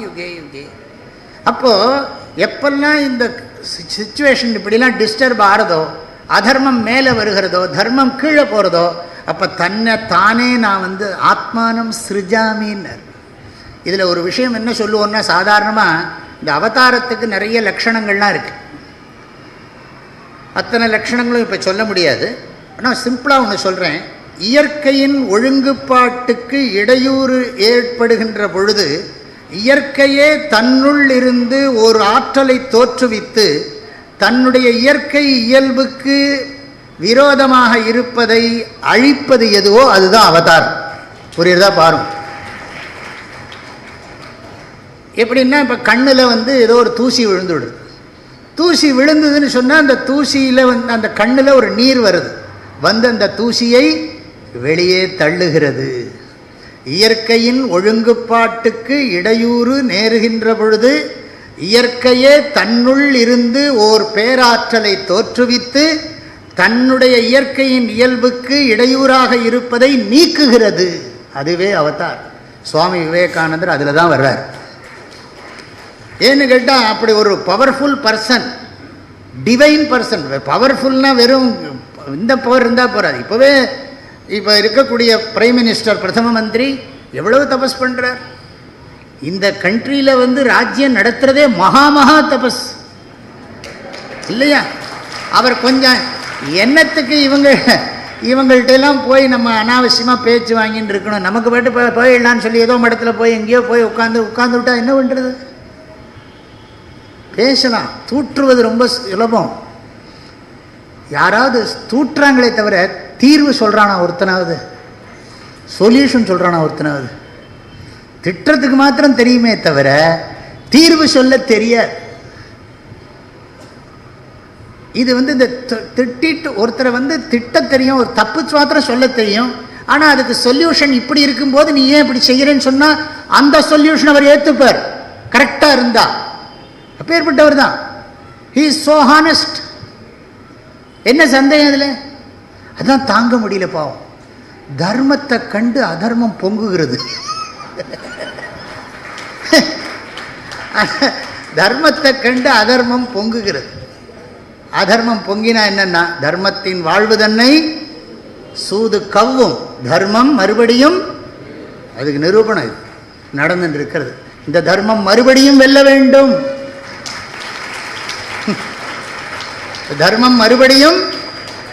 UK UK. அப்போது எப்பெல்லாம் இந்த சிச்சுவேஷன் இப்படிலாம் டிஸ்டர்ப் ஆகிறதோ, அதர்மம் மேலே வருகிறதோ, தர்மம் கீழே போகிறதோ, அப்போ தன்னை தானே நான் ஆத்மானம் சிருஜாமின்னர். இதில் ஒரு விஷயம் என்ன சொல்லுவோன்னா, சாதாரணமாக இந்த அவதாரத்துக்கு நிறைய லக்ஷணங்கள்லாம் இருக்குது. அத்தனை லக்ஷணங்களும் இப்போ சொல்ல முடியாது. ஆனால் சிம்பிளாக ஒன்று சொல்கிறேன். இயற்கையின் ஒழுங்குபாட்டுக்கு இடையூறு ஏற்படுகின்ற பொழுது இயற்கையே தன்னுள் இருந்து ஒரு ஆற்றலை தோற்றுவித்து தன்னுடைய இயற்கை இயல்புக்கு விரோதமாக இருப்பதை அழிப்பது எதுவோ அதுதான் அவதாரம். புரியுறதா? பாருங்க. எப்படின்னா, இப்போ கண்ணில் ஏதோ ஒரு தூசி விழுந்துவிடுது. தூசி விழுந்ததுன்னு சொன்னால் அந்த தூசியில் அந்த கண்ணில் ஒரு நீர் வருது, அந்த தூசியை வெளியே தள்ளுகிறது. இயற்கையின் ஒழுங்குபாட்டுக்கு இடையூறு நேருகின்ற பொழுது இயற்கையே தன்னுள் இருந்து ஓர் பேராற்றலை தோற்றுவித்து தன்னுடைய இயற்கையின் இயல்புக்கு இடையூறாக இருப்பதை நீக்குகிறது. அதுவே அவதார். சுவாமி விவேகானந்தர் அதில் தான் வர்றார். ஏன்னு கேட்டால், அப்படி ஒரு பவர்ஃபுல் பர்சன், டிவைன் பர்சன். பவர்ஃபுல்னா வெறும் இந்த பவர் இருந்தால் போகாது. இப்போ இருக்கக்கூடிய பிரைம் மினிஸ்டர், பிரதம மந்திரி எவ்வளவு தபஸ் பண்ணுறார். இந்த கண்ட்ரியில் ராஜ்யம் நடத்துகிறதே மகா தபஸ் இல்லையா? அவர் கொஞ்சம் எண்ணத்துக்கு இவங்கள்ட்டெல்லாம் போய் நம்ம அனாவசியமாக பேச்சு வாங்கின்னு இருக்கணும். நமக்கு பாட்டு போயிடலான்னு சொல்லி ஏதோ இடத்துல போய் எங்கேயோ போய் உட்காந்து விட்டா என்ன பண்ணுறது? பேசலாம். தூற்றுவது ரொம்ப சுலபம். யாராவது தூற்றுறாங்களே தவிர தீர்வு சொல்கிறானா ஒருத்தனாவது? சொல்யூஷன் சொல்கிறானா ஒருத்தனாவது? திட்டத்துக்கு மாத்திரம் தெரியுமே தவிர தீர்வு சொல்ல தெரியாது. இது இந்த திட்டிட்டு ஒருத்தரை திட்ட தெரியும், ஒரு தப்பு மாத்திரம் சொல்ல தெரியும். ஆனால் அதுக்கு சொல்யூஷன் இப்படி இருக்கும்போது நீ ஏன் இப்படி செய்கிறேன்னு சொன்னால் அந்த சொல்யூஷன் அவர் ஏற்றுப்பார், கரெக்டாக இருந்தா. அப்பேற்பட்டவர் தான். He is so honest. என்ன சந்தேகம் அதில்? அதான் தாங்க முடியல பாவம். தர்மத்தை கண்டு அதர்மம் பொங்குகிறது. தர்மத்தை கண்டு அதர்மம் பொங்குகிறது. அதர்மம் பொங்கினா என்னன்னா, தர்மத்தின் வாழ்வு தன்னை சூது கவ்வும், தர்மம் மறுபடியும். அதுக்கு நிரூபணம் இது நடந்துட்டு இருக்கிறது. இந்த தர்மம் மறுபடியும் வெல்ல வேண்டும். தர்மம் மறுபடியும்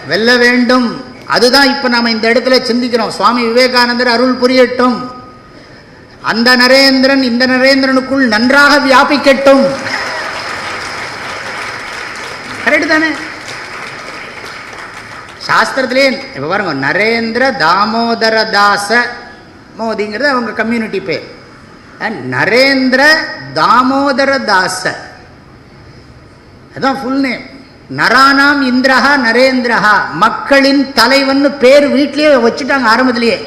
வெல்ல வேண்டும். அதுதான் இப்போ நாம் இந்த இடத்துல சிந்திக்கிறோம். சுவாமி விவேகானந்தர் அருள் புரியட்டும். அந்த நரேந்திரன் இந்த நரேந்திரனுக்குள் நன்றாக வியாபிக்கட்டும். கரெக்டு தானே? சாஸ்திரத்திலே இப்போ பாருங்க, நரேந்திர தாமோதர தாச மோதிங்கிறது அவங்க கம்யூனிட்டி பேர். நரேந்திர தாமோதர தாச அதான் ஃபுல் நேம். நரானாம் இந்திரஹா நரேந்திரஹா, மக்களின் தலைவன் பேர் வீட்லேயே வச்சுட்டாங்க ஆரம்பத்திலேயே.